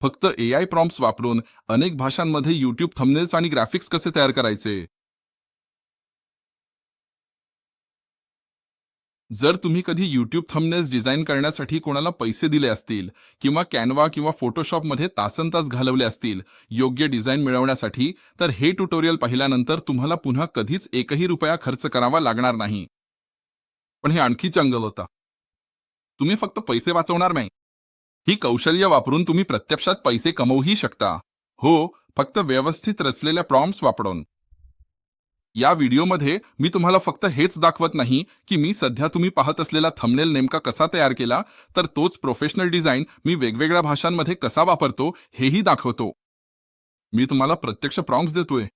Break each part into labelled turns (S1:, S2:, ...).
S1: फक्त AI prompts वापरून अनेक भाषांमध्ये YouTube थंबनेल्स आणि ग्राफिक्स कसे तयार करायचे? जर तुम्ही कधी YouTube थंबनेल्स डिझाइन करण्यासाठी कोणाला पैसे दिले असतील किंवा कॅनव्हा किंवा फोटोशॉपमध्ये तासनतास घालवले असतील योग्य डिझाइन मिळवण्यासाठी, तर हे ट्युटोरियल पाहिल्यानंतर तुम्हाला पुन्हा कधीच एकही रुपया खर्च करावा लागणार नाही. पण हे आणखी चांगलं होतं. तुम्ही फक्त पैसे वाचवणार नाही. ही कौशल्य वापरून तुम्ही प्रत्यक्षात पैसे कमवूही शकता. हो, फक्त व्यवस्थित रचलेल्या प्रॉम्प्ट्स वापरून. या व्हिडिओमध्ये मी तुम्हाला फक्त हेच दाखवत नाही की मी सध्या तुम्ही पाहत असलेला थंबनेल नेमका कसा तयार केला, तर तोच प्रोफेशनल डिझाइन मी वेगवेगळ्या भाषांमध्ये कसा वापरतो हेही दाखवतो. मी तुम्हाला प्रत्यक्ष प्रॉम्प्ट्स देतोय.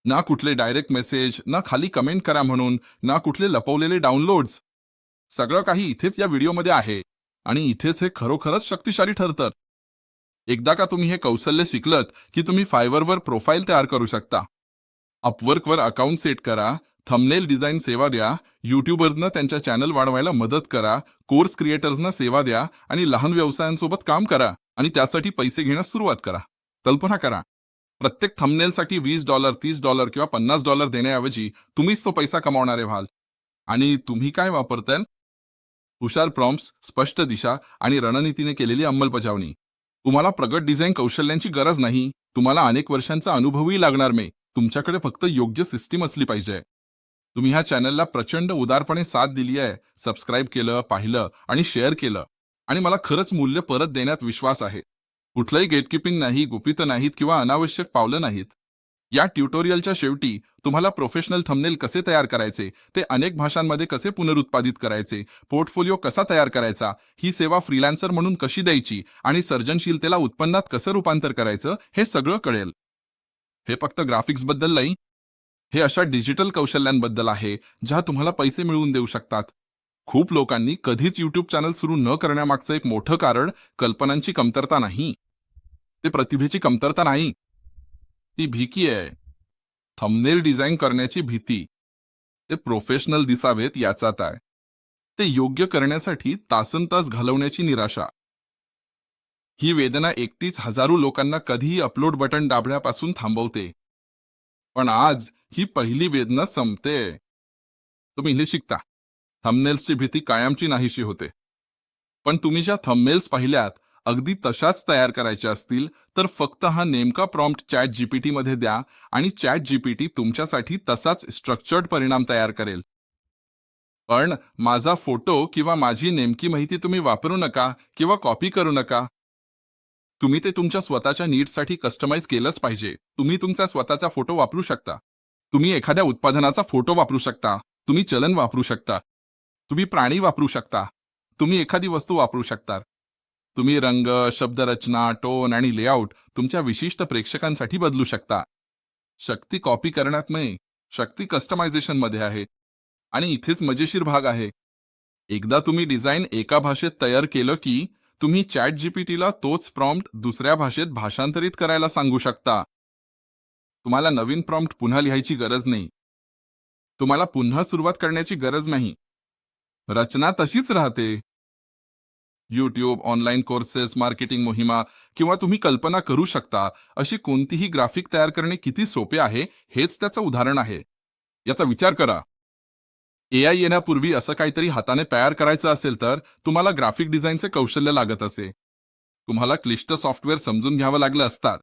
S1: ना कुठले डायरेक्ट मेसेज, ना खाली कमेंट करा म्हणून, ना कुठले लपवलेले डाउनलोड्स. सगळं काही इथेच या व्हिडिओमध्ये आहे आणि इथेच हे खरोखरच शक्तिशाली ठरतं. एकदा का तुम्ही हे कौशल्य शिकलत की तुम्ही फायवरवर प्रोफाईल तयार करू शकता. अपवर्कवर अकाउंट सेट करा, थंबनेल डिझाइन सेवा द्या, यूट्यूबर्सना त्यांच्या चॅनल वाढवायला मदत करा, कोर्स क्रिएटर्सना सेवा द्या आणि लहान व्यवसायांसोबत काम करा आणि त्यासाठी पैसे घेण्यास सुरुवात करा. कल्पना करा, प्रत्येक थंबनेलसाठी $20, $30 किंवा $50 देण्याऐवजी तुम्हीच तो पैसा कमावणारे व्हाल. आणि तुम्ही काय वापरताल? हुशार प्रॉम्प्ट्स, स्पष्ट दिशा आणि रणनीतीने केलेली अंमलबजावणी. तुम्हाला प्रगत डिझाइन कौशल्यांची गरज नाही. तुम्हाला अनेक वर्षांचा अनुभवही लागणार नाही. तुमच्याकडे फक्त योग्य सिस्टीम असली पाहिजे. तुम्ही ह्या चॅनलला प्रचंड उदारपणे साथ दिली आहे. सबस्क्राईब केलं, पाहिलं आणि शेअर केलं आणि मला खरंच मूल्य परत देण्यात विश्वास आहे. कुठलंही गेटकीपिंग नाही, गुपित नाहीत किंवा अनावश्यक पावलं नाहीत. या ट्युटोरियलच्या शेवटी तुम्हाला प्रोफेशनल थंबनेल कसे तयार करायचे, ते अनेक भाषांमध्ये कसे पुनरुत्पादित करायचे, पोर्टफोलिओ कसा तयार करायचा, ही सेवा फ्रीलान्सर म्हणून कशी द्यायची आणि सर्जनशीलतेला उत्पन्नात कसं रूपांतर करायचं हे सगळं कळेल. हे फक्त ग्राफिक्सबद्दल नाही, हे अशा डिजिटल कौशल्यांबद्दल आहे ज्या तुम्हाला पैसे मिळवून देऊ शकतात. खूप लोकांनी कधीच YouTube चॅनल सुरू न करण्यामागचं एक मोठं कारण कल्पनांची कमतरता नाही. ते प्रतिभेची कमतरता नाही. ती भीती आहे. थंबनेल डिझाइन करण्याची भीती. ते प्रोफेशनल दिसावेत याचात आहे. ते योग्य करण्यासाठी तासनतास घालवण्याची निराशा. ही वेदना एकटीच हजारो लोकांना कधीही अपलोड बटन दाबण्यापासून थांबवते. पण आज ही पहिली वेदना संपते. तुम्ही हे शिकता. थंबनेल्सची भीती कायमची नाहीशी होते. पण तुम्ही ज्या थंबनेल्स पाहिल्यात अगदी तशाच तयार करायच्या असतील तर फक्त हा नेमका प्रॉम्प्ट चॅट जीपीटी मध्ये द्या आणि चॅट जीपीटी तुमच्यासाठी तसाच स्ट्रक्चर्ड परिणाम तयार करेल. पण माझा फोटो किंवा माझी नेमकी माहिती तुम्ही वापरू नका किंवा कॉपी करू नका. तुम्ही ते तुमच्या स्वतःच्या नीड्ससाठी कस्टमाइज केलंच पाहिजे. तुम्ही तुमचा स्वतःचा फोटो वापरू शकता. तुम्ही एखाद्या उत्पादनाचा फोटो वापरू शकता. तुम्ही चलन वापरू शकता. तुम्ही प्राणी वापरू शकता. तुम्ही एखादी वस्तू वापरू शकता. तुम्ही रंग, शब्दरचना, टोन आणि लेआउट तुमच्या विशिष्ट प्रेक्षकांसाठी बदलू शकता. शक्ती कॉपी करण्यात नाही, शक्ती कस्टमायझेशनमध्ये आहे. आणि इथेच मजेशीर भाग आहे. एकदा तुम्ही डिझाइन एका भाषेत तयार केलं की तुम्ही चॅट जीपीटीला तोच प्रॉम्प्ट दुसऱ्या भाषेत भाषांतरित करायला सांगू शकता. तुम्हाला नवीन प्रॉम्प्ट पुन्हा लिहायची गरज नाही. तुम्हाला पुन्हा सुरुवात करण्याची गरज नाही. रचना तशीच राहते. YouTube, ऑनलाईन कोर्सेस, मार्केटिंग मोहिमा किंवा तुम्ही कल्पना करू शकता अशी कोणतीही ग्राफिक तयार करणे किती सोपे आहे हेच त्याचं उदाहरण आहे. याचा विचार करा. AI येण्यापूर्वी असं काहीतरी हाताने तयार करायचं असेल तर तुम्हाला ग्राफिक डिझाईनचे कौशल्य लागत असे. तुम्हाला क्लिष्ट सॉफ्टवेअर समजून घ्यावं लागलं असतात.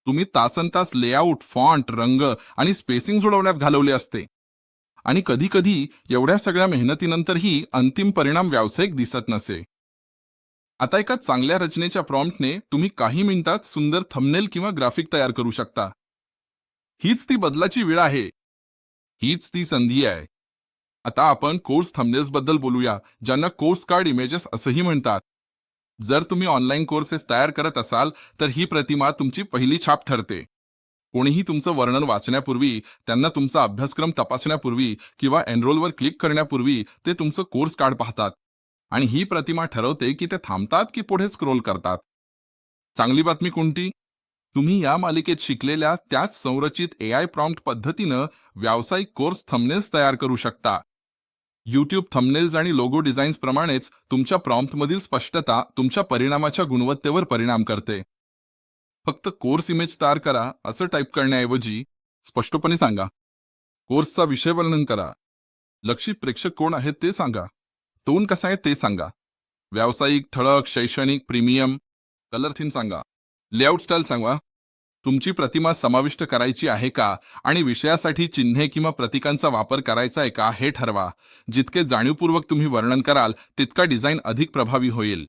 S1: तुम्ही तासनतास लेआउट, फॉन्ट, रंग आणि स्पेसिंग जुळवण्यात घालवले असते. आणि कधी कधी एवढ्या सगळ्या मेहनतीनंतरही अंतिम परिणाम व्यावसायिक दिसत नसे. आता एका चांगल्या रचनेच्या प्रॉम्प्टने तुम्ही काही मिनिटात सुंदर थंबनेल किंवा ग्राफिक तयार करू शकता. हीच ती बदलाची वेळ आहे. हीच ती संधी आहे. आता आपण कोर्स थंबनेल्सबद्दल बोलूया, ज्यांना कोर्स कार्ड इमेजेस असंही म्हणतात. जर तुम्ही ऑनलाईन कोर्सेस तयार करत असाल तर ही प्रतिमा तुमची पहिली छाप ठरते. कोणीही तुमचं वर्णन वाचण्यापूर्वी, त्यांना तुमचा अभ्यासक्रम तपासण्यापूर्वी किंवा एनरोलवर क्लिक करण्यापूर्वी ते तुमचं कोर्स कार्ड पाहतात. आणि ही प्रतिमा ठरवते की ते थांबतात की पुढे स्क्रोल करतात. चांगली बातमी कोणती? तुम्ही या मालिकेत शिकलेल्या त्याच संरचित AI प्रॉम्प्ट पद्धतीनं व्यावसायिक कोर्स थंबनेल्स तयार करू शकता. YouTube थंबनेल्स आणि लोगो डिझाईन्स प्रमाणेच तुमच्या प्रॉम्प्टमधील स्पष्टता तुमच्या परिणामाच्या गुणवत्तेवर परिणाम करते. फक्त कोर्स इमेज तयार करा असं टाईप करण्याऐवजी स्पष्टपणे सांगा. कोर्सचा विषय वर्णन करा. लक्षित प्रेक्षक कोण आहेत ते सांगा. टोन कसा आहे ते सांगा. व्यावसायिक, ठळक, शैक्षणिक, प्रीमियम, कलर थीम सांगा. लेआउट स्टाईल सांगा. तुमची प्रतिमा समाविष्ट करायची आहे का आणि विषयासाठी चिन्हे किंवा प्रतीकांचा वापर करायचा आहे का हे ठरवा. जितके जाणीवपूर्वक तुम्ही वर्णन कराल तितका डिझाईन अधिक प्रभावी होईल.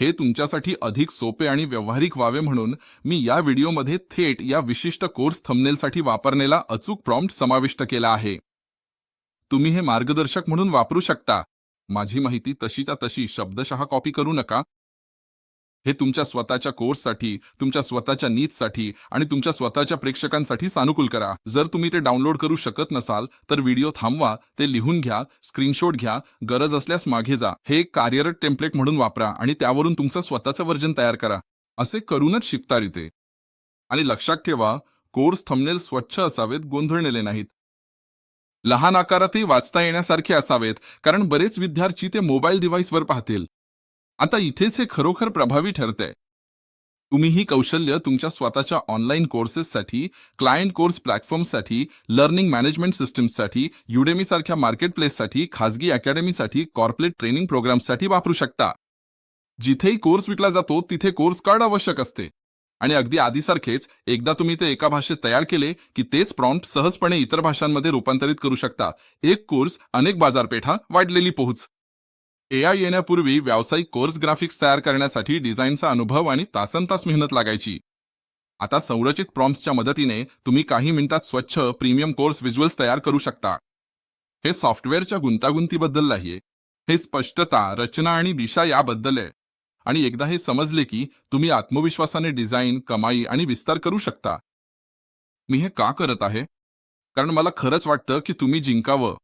S1: हे तुमच्यासाठी अधिक सोपे आणि व्यावहारिक व्हावे म्हणून मी या व्हिडिओमध्ये थेट या विशिष्ट कोर्स थंबनेलसाठी वापरलेला अचूक प्रॉम्प्ट समाविष्ट केला आहे. तुम्ही हे मार्गदर्शक म्हणून वापरू शकता. माझी माहिती तशीच्या तशी शब्दशः कॉपी करू नका. हे तुमच्या स्वतःच्या कोर्ससाठी, तुमच्या स्वतःच्या नीड्ससाठी आणि तुमच्या स्वतःच्या प्रेक्षकांसाठी सानुकूल करा. जर तुम्ही ते डाउनलोड करू शकत नसाल तर व्हिडिओ थांबवा, ते लिहून घ्या, स्क्रीनशॉट घ्या, गरज असल्यास मागे जा. हे एक कार्यरत टेम्पलेट म्हणून वापरा आणि त्यावरून तुमचं स्वतःचं व्हर्जन तयार करा. असे करूनच शिकता येते. आणि लक्षात ठेवा, कोर्स थंबनेल स्वच्छ असावेत, गोंधळलेले नाहीत. लहान आकारातही वाचता येण्यासारखे असावेत, कारण बरेच विद्यार्थी ते मोबाईल डिव्हाइसवर पाहतील. आता इथेच हे खरोखर प्रभावी ठरते. तुम्ही ही कौशल्य तुमच्या स्वतःच्या ऑनलाईन कोर्सेससाठी, क्लायंट कोर्स प्लॅटफॉर्मसाठी, लर्निंग मॅनेजमेंट सिस्टम्ससाठी, युडेमी सारख्या मार्केटप्लेससाठी, खासगी अकॅडमीसाठी, कॉर्पोरेट ट्रेनिंग प्रोग्रामसाठी वापरू शकता. जिथेही कोर्स विकला जातो तिथे कोर्स कार्ड आवश्यक असते. आणि अगदी आधीसारखेच एकदा तुम्ही ते एका भाषेत तयार केले की तेच प्रॉम्प्ट सहजपणे इतर भाषांमध्ये रूपांतरित करू शकता. एक कोर्स, अनेक बाजारपेठा, वाढलेली पोहोच. AI येण्यापूर्वी व्यावसायिक कोर्स ग्राफिक्स तयार करण्यासाठी डिझाईनचा अनुभव आणि तासनतास मेहनत लागायची. आता संरचित प्रॉम्प्ट्सच्या मदतीने तुम्ही काही मिनिटात स्वच्छ प्रीमियम कोर्स व्हिज्युअल्स तयार करू शकता. हे सॉफ्टवेअरच्या गुंतागुंतीबद्दल नाहीये. हे स्पष्टता, रचना आणि दिशा याबद्दल आहे. आणि एकदा हे समजले की तुम्ही आत्मविश्वासाने डिझाईन, कमाई आणि विस्तार करू शकता. मी हे का करत आहे? कारण मला खरंच वाटतं की तुम्ही जिंकावं.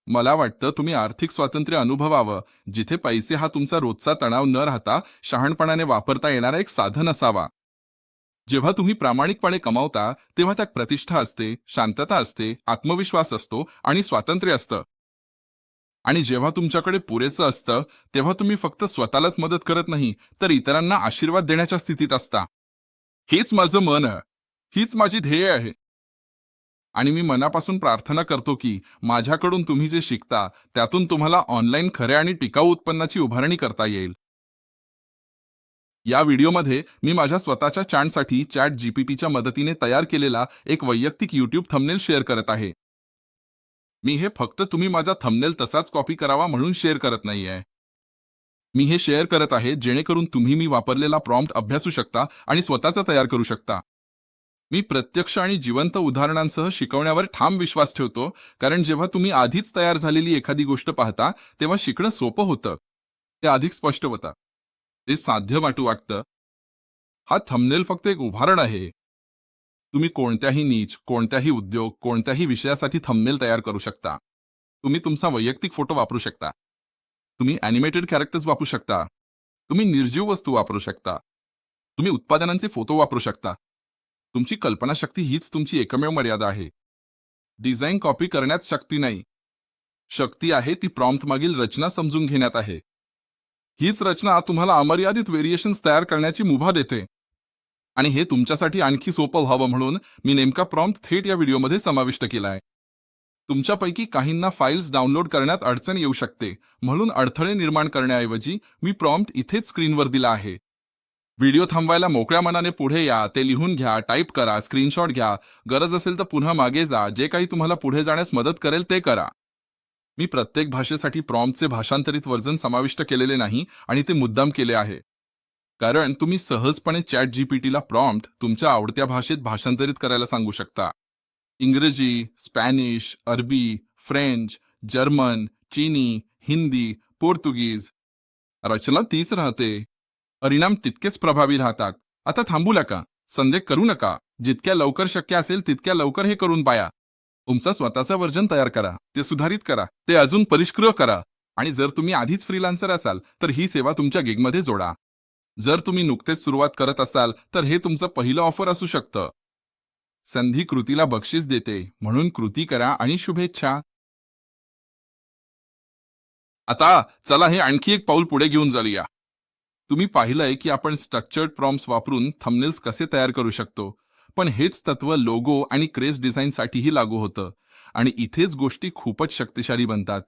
S1: मला वाटतं तुम्ही आर्थिक स्वातंत्र्य अनुभवावं, जिथे पैसे हा तुमचा रोजचा तणाव न राहता शहाणपणाने वापरता येणारा एक साधन असावा. जेव्हा तुम्ही प्रामाणिकपणे कमावता तेव्हा त्यात प्रतिष्ठा असते, शांतता असते, आत्मविश्वास असतो आणि स्वातंत्र्य असतं. आणि जेव्हा तुमच्याकडे पुरेसं असतं तेव्हा तुम्ही फक्त स्वतःलाच मदत करत नाही तर इतरांना आशीर्वाद देण्याच्या स्थितीत असता. हेच माझं मन आहे. हीच माझी ध्येय आहे. आणि मी मनापासून प्रार्थना करतो की माझ्याकडून तुम्ही जे शिकता त्यातून तुम्हाला ऑनलाईन खऱ्या आणि टिकाऊ उत्पन्नाची उभारणी करता येईल. या व्हिडिओमध्ये मी माझ्या स्वतःच्या चॅनलसाठी ChatGPTच्या मदतीने तयार केलेला एक वैयक्तिक YouTube थंबनेल शेअर करत आहे. मी हे फक्त तुम्ही माझा थंबनेल तसाच कॉपी करावा म्हणून शेअर करत नाहीये. मी हे शेअर करत आहे जेणेकरून तुम्ही मी वापरलेला प्रॉम्प्ट अभ्यासू शकता आणि स्वतःचा तयार करू शकता. मी प्रत्यक्ष आणि जिवंत उदाहरणांसह शिकवण्यावर ठाम विश्वास ठेवतो, कारण जेव्हा तुम्ही आधीच तयार झालेली एखादी गोष्ट पाहता तेव्हा शिकणं सोपं होतं. ते अधिक स्पष्ट होतं. ते साध्य वाटतं. हा थंबनेल फक्त एक उदाहरण आहे. तुम्ही कोणत्याही नीच, कोणत्याही उद्योग, कोणत्याही विषयासाठी थंबनेल तयार करू शकता. तुम्ही तुमचा वैयक्तिक फोटो वापरू शकता. तुम्ही ॲनिमेटेड कॅरेक्टर्स वापरू शकता. तुम्ही निर्जीव वस्तू वापरू शकता. तुम्ही उत्पादनांचे फोटो वापरू शकता. तुमची कल्पनाशक्ती हीच तुमची एकमेव मर्यादा आहे. डिझाईन कॉपी करण्यात शक्ती नाही. शक्ती आहे ती प्रॉम्प्ट मागील रचना समजून घेण्यात आहे. हीच रचना तुम्हाला अमर्यादित व्हेरिएशन्स तयार करण्याची मुभा देते. आणि हे तुमच्यासाठी आणखी सोपं व्हावं म्हणून मी नेमका प्रॉम्प्ट थेट या व्हिडिओमध्ये समाविष्ट केलाय. तुमच्यापैकी काहींना फाईल्स डाउनलोड करण्यात अडचण येऊ शकते, म्हणून अडथळे निर्माण करण्याऐवजी मी प्रॉम्प्ट इथेच स्क्रीनवर दिला आहे. व्हिडिओ थांबवायला मोकळ्या मनाने पुढे या, ते लिहून घ्या, टाईप करा, स्क्रीनशॉट घ्या. गरज असेल तर पुन्हा मागे जा. जे काही तुम्हाला पुढे जाण्यास मदत करेल ते करा. मी प्रत्येक भाषेसाठी प्रॉम्प्टचे भाषांतरित व्हर्जन समाविष्ट केलेले नाही आणि ते मुद्दाम केले आहे. कारण तुम्ही सहजपणे ChatGPTला प्रॉम्प्ट तुमच्या आवडत्या भाषेत भाषांतरित करायला सांगू शकता. इंग्रजी, स्पॅनिश, अरबी, फ्रेंच, जर्मन, चीनी, हिंदी, पोर्तुगीज. रचना तीच राहते. परिणाम तितकेच प्रभावी राहतात. आता थांबू नका, संदेह करू नका. जितक्या लवकर शक्य असेल तितक्या लवकर हे करून पाया. तुमचा स्वतःचा व्हर्जन तयार करा, ते सुधारित करा, ते अजून परिष्कृत करा. आणि जर तुम्ही आधीच फ्रीलान्सर असाल तर ही सेवा तुमच्या गिगमध्ये जोडा. जर तुम्ही नुकतेच सुरुवात करत असाल तर हे तुमचं पहिलं ऑफर असू शकतं. संधी कृतीला बक्षीस देते, म्हणून कृती करा आणि शुभेच्छा. आता चला हे आणखी एक पाऊल पुढे घेऊन जाऊया. तुम्ही पाहिलंय की आपण स्ट्रक्चर्ड प्रॉम्प्ट्स वापरून थंबनेल्स कसे तयार करू शकतो, पण हेच तत्व लोगो आणि क्रेस्ट डिझाईनसाठीही लागू होतं आणि इथेच गोष्टी खूपच शक्तिशाली बनतात.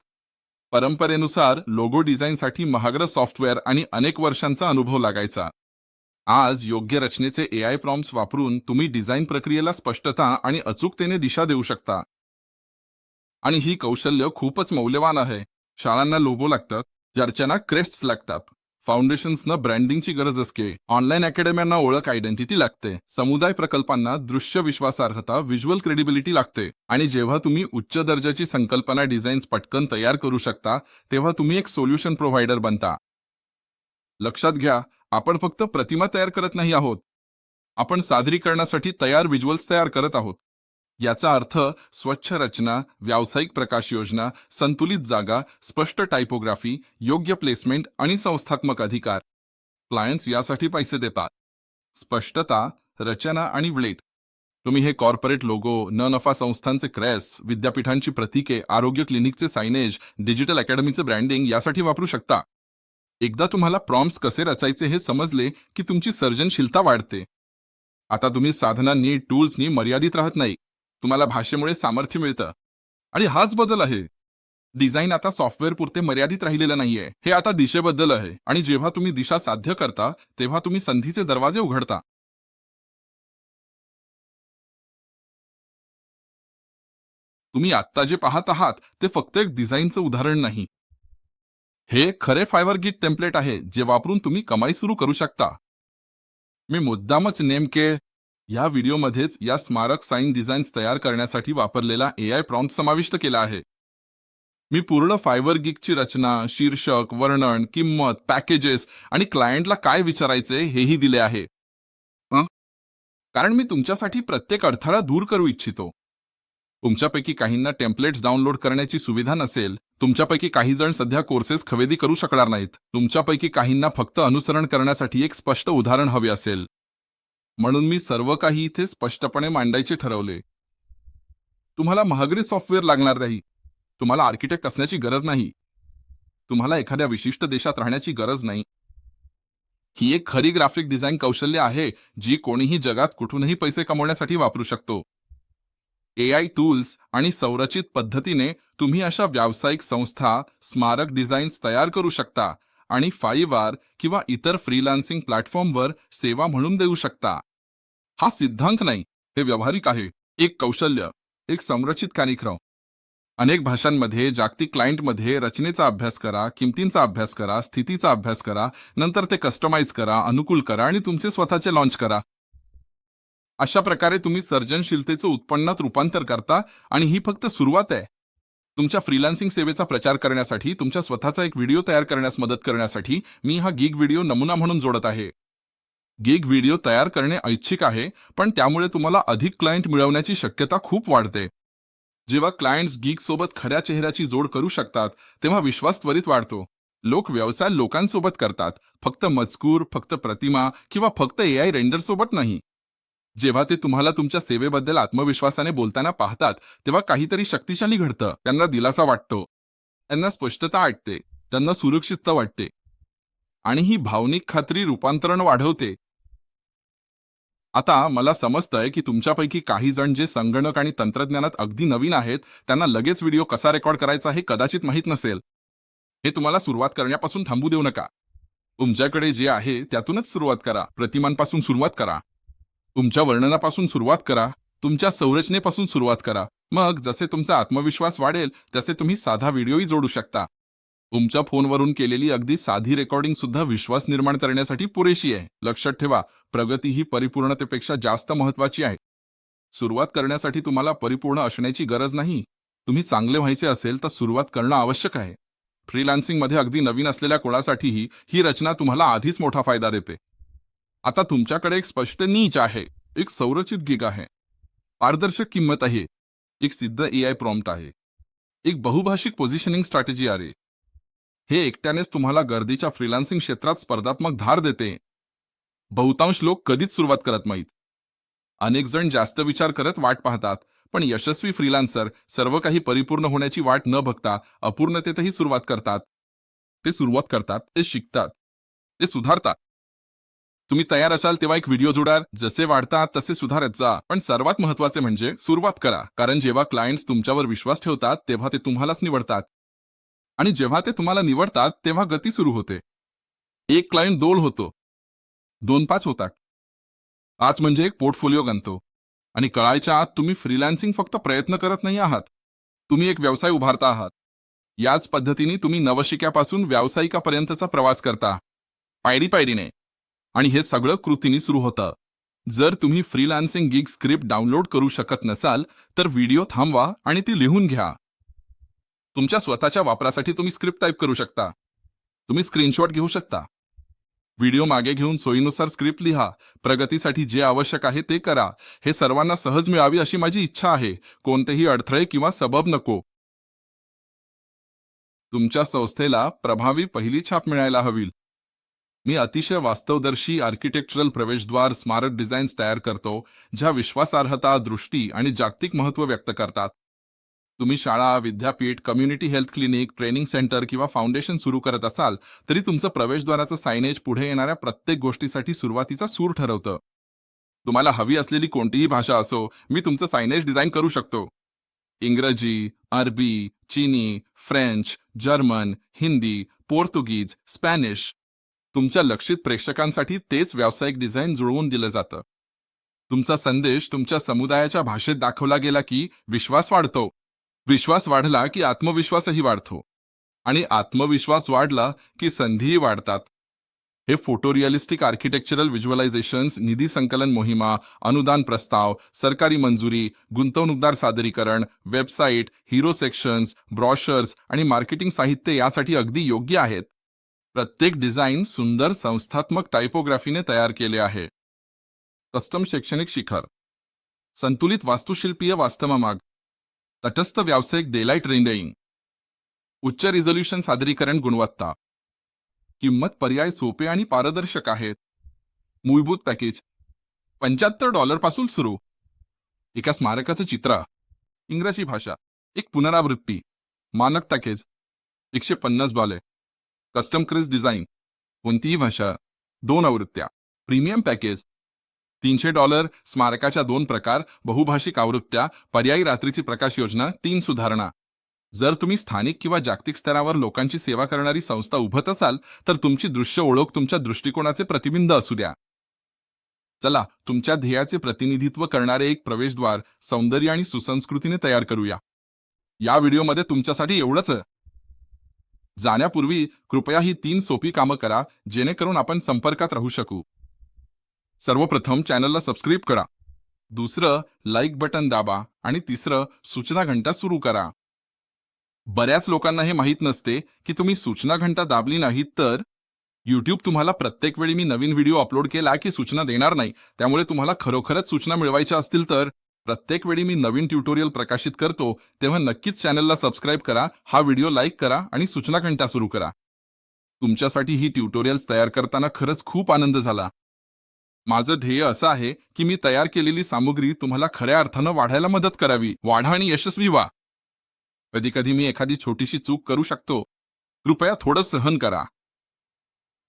S1: परंपरेनुसार लोगो डिझाईनसाठी महागडं सॉफ्टवेअर आणि अनेक वर्षांचा अनुभव लागायचा. आज योग्य रचनेचे AI प्रॉम्प्ट्स वापरून तुम्ही डिझाईन प्रक्रियेला स्पष्टता आणि अचूकतेने दिशा देऊ शकता. आणि ही कौशल्य खूपच मौल्यवान आहे. शाळांना लोगो लागतात, चर्चांना क्रेस्ट्स लागतात, फाउंडेशन्सना ब्रँडिंगची गरज असते, ऑनलाईन अकॅडम्यांना ओळख आयडेंटिटी लागते, समुदाय प्रकल्पांना दृश्य विश्वासार्हता व्हिज्युअल क्रेडिबिलिटी लागते. आणि जेव्हा तुम्ही उच्च दर्जाची संकल्पना डिझाईन्स पटकन तयार करू शकता, तेव्हा तुम्ही एक सोल्युशन प्रोव्हायडर बनता. लक्षात घ्या, आपण फक्त प्रतिमा तयार करत नाही आहोत, आपण सादरीकरणासाठी तयार व्हिज्युअल्स तयार करत आहोत. याचा अर्थ स्वच्छ रचना, व्यावसायिक प्रकाश योजना, संतुलित जागा, स्पष्ट टायपोग्राफी, योग्य प्लेसमेंट आणि संस्थात्मक अधिकार. क्लायंट्स यासाठी पैसे देतात. स्पष्टता, रचना आणि वेळेत. तुम्ही हे कॉर्पोरेट लोगो, न नफा संस्थांचे क्रेस्ट, विद्यापीठांची प्रतीके, आरोग्य क्लिनिकचे सायनेज, डिजिटल अकॅडमीचे ब्रँडिंग यासाठी वापरू शकता. एकदा तुम्हाला प्रॉम्प्ट्स कसे रचायचे हे समजले की तुमची सर्जनशीलता वाढते. आता तुम्ही साधनांनी, टूल्सनी मर्यादित राहत नाही. तुम्हाला भाषेमुळे सामर्थ्य मिळतं. आणि हाच बदल आहे. डिझाईन आता सॉफ्टवेअर पुरते मर्यादित राहिलेलं नाहीये. हे आता दिशेबद्दल आहे. आणि जेव्हा तुम्ही दिशा साध्य करता, तेव्हा तुम्ही संधीचे दरवाजे उघडता. तुम्ही आत्ता जे पाहत आहात ते फक्त एक डिझाईनचं उदाहरण नाही. हे खरे फायबर गिट टेम्पलेट आहे, जे वापरून तुम्ही कमाई सुरू करू शकता. मी मुद्दामच नेमके या व्हिडिओमध्येच या स्मारक साइन डिझाईन्स तयार करण्यासाठी वापरलेला AI प्रॉम्प्ट समाविष्ट केला आहे. मी पूर्ण फायबर गिगची रचना, शीर्षक, वर्णन, किंमत, पॅकेजेस आणि क्लायंटला काय विचारायचे हेही दिले आहे. हं? कारण मी तुमच्यासाठी प्रत्येक अडथळा दूर करू इच्छितो. तुमच्यापैकी काहींना टेम्पलेट्स डाउनलोड करण्याची सुविधा नसेल, तुमच्यापैकी काही जण सध्या कोर्सेस खरेदी करू शकणार नाहीत, तुमच्यापैकी काहींना फक्त अनुसरण करण्यासाठी एक स्पष्ट उदाहरण हवे असेल. म्हणून मी सर्व काही इथे स्पष्टपणे मांडायचे ठरवले. तुम्हाला महागडे सॉफ्टवेअर लागणार नाही. तुम्हाला आर्किटेक्ट असण्याची गरज नाही. तुम्हाला एखाद्या विशिष्ट देशात राहण्याची गरज नाही. ही एक खरी ग्राफिक डिझाईन कौशल्य आहे, जी कोणीही जगात कुठूनही पैसे कमवण्यासाठी वापरू शकतो. AI टूल्स आणि संरचित पद्धतीने तुम्ही अशा व्यावसायिक संस्था, स्मारक डिझाईन्स तयार करू शकता आणि Fiverr किंवा इतर फ्रीलान्सिंग प्लॅटफॉर्मवर सेवा म्हणून देऊ शकता. हा सिद्धांत नाही, हे व्यावहारिक आहे. एक कौशल्य, एक संरचित कार्यक्रम. अनेक भाषांमध्ये, जागतिक क्लायंटमध्ये रचनेचा अभ्यास करा, किमतींचा अभ्यास करा, स्थितीचा अभ्यास करा, नंतर ते कस्टमाइज करा, अनुकूल करा आणि तुमचे स्वतःचे लॉन्च करा. अशा प्रकारे तुम्ही सर्जनशीलतेचं उत्पन्नात रूपांतर करता आणि ही फक्त सुरुवात आहे. तुमच्या फ्रीलान्सिंग सेवेचा प्रचार करण्यासाठी, तुमच्या स्वतःचा एक व्हिडिओ तयार करण्यास मदत करण्यासाठी मी हा गिग व्हिडिओ नमुना म्हणून जोडत आहे. गिग व्हिडिओ तयार करणे ऐच्छिक आहे, पण त्यामुळे तुम्हाला अधिक क्लायंट मिळवण्याची शक्यता खूप वाढते. जेव्हा क्लायंट्स गिग सोबत खऱ्या चेहऱ्याची जोड करू शकतात, तेव्हा विश्वास त्वरित वाढतो. लोक व्यवसाय लोकांसोबत करतात, फक्त मजकूर, फक्त प्रतिमा किंवा फक्त AI रेंडर सोबत नाही. जेव्हा ते तुम्हाला तुमच्या सेवेबद्दल आत्मविश्वासाने बोलताना पाहतात, तेव्हा काहीतरी शक्तिशाली घडतं. त्यांना दिलासा वाटतो, त्यांना स्पष्टता वाटते, त्यांना सुरक्षितता वाटते. आणि ही भावनिक खात्री रूपांतरण वाढवते. आता मला समजतंय की तुमच्यापैकी काही जण जे संगणक आणि तंत्रज्ञानात अगदी नवीन आहेत, त्यांना लगेच व्हिडिओ कसा रेकॉर्ड करायचा हे कदाचित माहीत नसेल. हे तुम्हाला सुरुवात करण्यापासून थांबू देऊ नका. तुमच्याकडे जे आहे त्यातूनच सुरुवात करा. प्रतिमांपासून सुरुवात करा. तुमच्या वर्णनापासून सुरुवात करा. तुमच्या संरचनेपासून सुरुवात करा. मग जसे तुमचा आत्मविश्वास वाढेल, तसे तुम्ही साधा व्हिडिओही जोडू शकता. तुमच्या फोनवरून केलेली अगदी साधी रेकॉर्डिंग सुद्धा विश्वास निर्माण करण्यासाठी पुरेशी आहे. लक्षात ठेवा, प्रगती ही परिपूर्णतेपेक्षा जास्त महत्त्वाची आहे. सुरुवात करण्यासाठी तुम्हाला परिपूर्ण असण्याची गरज नाही. तुम्ही चांगले व्हायचे असेल तर सुरुवात करणं आवश्यक आहे. फ्रीलान्सिंगमध्ये अगदी नवीन असलेल्या कोणासाठीही ही रचना तुम्हाला आधीच मोठा फायदा देते. आता तुमच्याकडे एक स्पष्ट नीच आहे, एक संरचित गिग आहे, पारदर्शक किंमत आहे, एक सिद्ध AI प्रॉम्प्ट आहे, एक बहुभाषिक पोझिशनिंग स्ट्रॅटेजी आहे. हे एकट्यानेच तुम्हाला गर्दीच्या फ्रीलान्सिंग क्षेत्रात स्पर्धात्मक धार देते. बहुतांश लोक कधीच सुरुवात करत नाहीत. अनेक जण जास्त विचार करत वाट पाहतात, पण यशस्वी फ्रीलान्सर सर्व काही परिपूर्ण होण्याची वाट न बघता अपूर्णतेतही सुरुवात करतात. ते सुरुवात करतात, ते शिकतात, ते सुधारतात. तुम्ही तयार असाल तेव्हा एक व्हिडिओ जोडा, जसे वाढतात तसे सुधारत जा. पण सर्वात महत्त्वाचे म्हणजे सुरुवात करा, कारण जेव्हा क्लायंट्स तुमच्यावर विश्वास ठेवतात तेव्हा ते तुम्हालाच निवडतात. आणि जेव्हा ते तुम्हाला निवडतात तेव्हा गती सुरू होते. एक क्लायंट 2 होतो, 2-5 होतात. 5 म्हणजे एक पोर्टफोलिओ बनतो. आणि कळायच्या आत तुम्ही फ्रीलान्सिंग फक्त प्रयत्न करत नाही आहात, तुम्ही एक व्यवसाय उभारता आहात. याच पद्धतीने तुम्ही नवशिक्यापासून व्यावसायिकापर्यंतचा प्रवास करता, पायरी-पायरीने. आणि हे सगळं कृतीने सुरू होतं. जर तुम्ही फ्रीलान्सिंग गिग स्क्रिप्ट डाउनलोड करू शकत नसाल, तर व्हिडिओ थांबवा आणि ती लिहून घ्या. तुमच्या स्वतःच्या वापरासाठी तुम्ही स्क्रिप्ट टाईप करू शकता. तुम्ही स्क्रीनशॉट घेऊ शकता. व्हिडिओ मागे घेऊन सोयीनुसार स्क्रिप्ट लिहा. प्रगतीसाठी जे आवश्यक आहे ते करा. हे सर्वांना सहज मिळावी अशी माझी इच्छा आहे. कोणतेही अडथळे किंवा सबब नको. तुमच्या संस्थेला प्रभावी पहिली छाप मिळायला हवी. मी अतिशय वास्तवदर्शी आर्किटेक्चरल प्रवेशद्वार स्मारक डिझाईन्स तयार करतो, ज्या विश्वासार्हता, दृष्टी आणि जागतिक महत्त्व व्यक्त करतात. तुम्ही शाळा, विद्यापीठ, community health clinic, training centre किंवा फाउंडेशन सुरू करत असाल तरी तुमचं प्रवेशद्वाराचं सायनेज पुढे येणाऱ्या प्रत्येक गोष्टीसाठी सुरुवातीचा सूर ठरवतं. तुम्हाला हवी असलेली कोणतीही भाषा असो, मी तुमचं सायनेज डिझाईन करू शकतो. इंग्रजी, अरबी, चीनी, फ्रेंच, जर्मन, हिंदी, पोर्तुगीज, स्पॅनिश. तुमच्या लक्षित प्रेक्षकांसाठी तेच व्यावसायिक डिझाईन जुळवून दिलं जातं. तुमचा संदेश तुमच्या समुदायाच्या भाषेत दाखवला गेला की विश्वास वाढतो. विश्वास वाढला की आत्मविश्वासही वाढतो. आणि आत्मविश्वास वाढला की संधीही वाढतात. हे फोटो रिअलिस्टिक आर्किटेक्चरल व्हिज्युअलायझेशन्स, निधी संकलन मोहिमा, अनुदान प्रस्ताव, सरकारी मंजुरी, गुंतवणूकदार सादरीकरण, वेबसाईट, हिरो सेक्शन्स, ब्रॉशर्स आणि मार्केटिंग साहित्य यासाठी अगदी योग्य आहेत. प्रत्येक डिझाईन सुंदर संस्थात्मक टायपोग्राफीने तयार केले आहे. कस्टम शैक्षणिक शिखर, संतुलित वास्तुशिल्पीय वास्तवमाग, तटस्थ व्यावसायिक डेलाइट रेंडरिंग, उच्च रिझोल्यूशन सादरीकरण गुणवत्ता. किंमत पर्याय सोपे आणि पारदर्शक आहेत. मूलभूत पॅकेज $75 पासून सुरू. एका स्मारकाचं चित्र, इंग्रजी भाषा, एक पुनरावृत्ती. मानक पॅकेज $150. कस्टम क्रिस डिझाईन, कोणतीही भाषा, 2 आवृत्त्या. Premium package $300. स्मारकाच्या 2 प्रकार, बहुभाषिक आवृत्त्या, पर्यायी रात्रीची प्रकाश योजना, 3 सुधारणा. जर तुम्ही स्थानिक किंवा जागतिक स्तरावर लोकांची सेवा करणारी संस्था उभत असाल तर तुमची दृश्य ओळख तुमच्या दृष्टिकोनाचे प्रतिबिंब असू द्या. चला तुमच्या ध्येयाचे प्रतिनिधित्व करणारे एक प्रवेशद्वार सौंदर्य आणि सुसंस्कृतीने तयार करूया. या व्हिडिओमध्ये तुमच्यासाठी एवढंच. जाण्यापूर्वी कृपया ही 3 सोपी कामं करा जेणेकरून आपण संपर्कात राहू शकू. सर्वप्रथम चॅनलला सबस्क्राईब करा. दुसरं लाईक बटन दाबा आणि तिसरं सूचना घंटा सुरू करा. बऱ्याच लोकांना हे माहीत नसते की तुम्ही सूचना घंटा दाबली नाहीत तर YouTube तुम्हाला प्रत्येक वेळी मी नवीन व्हिडिओ अपलोड केला की सूचना देणार नाही. त्यामुळे तुम्हाला खरोखरच सूचना मिळवायच्या असतील तर प्रत्येक वेळी मी नवीन ट्युटोरियल प्रकाशित करतो तेव्हा नक्कीच चॅनलला सबस्क्राईब करा, हा व्हिडिओ लाईक करा आणि सूचना घंटा सुरू करा. तुमच्यासाठी ही ट्युटोरियल्स तयार करताना खरंच खूप आनंद झाला. माझं ध्येय असं आहे की मी तयार केलेली सामुग्री तुम्हाला खऱ्या अर्थानं वाढायला मदत करावी. वाढा आणि यशस्वी व्हा. कधीकधी मी एखादी छोटीशी चूक करू शकतो. कृपया थोडं सहन करा.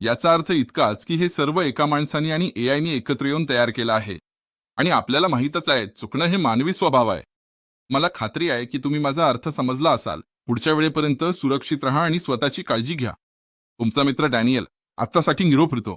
S1: याचा अर्थ इतकाच की हे सर्व एका माणसाने आणि एआयने एकत्र येऊन तयार केलं आहे. आणि आपल्याला माहीतच आहे चुकणं हे मानवी स्वभाव आहे. मला खात्री आहे की तुम्ही माझा अर्थ समजला असाल. पुढच्या वेळेपर्यंत सुरक्षित राहा आणि स्वतःची काळजी घ्या. तुमचा मित्र डॅनियल. आत्तासाठी निरोप घेतो.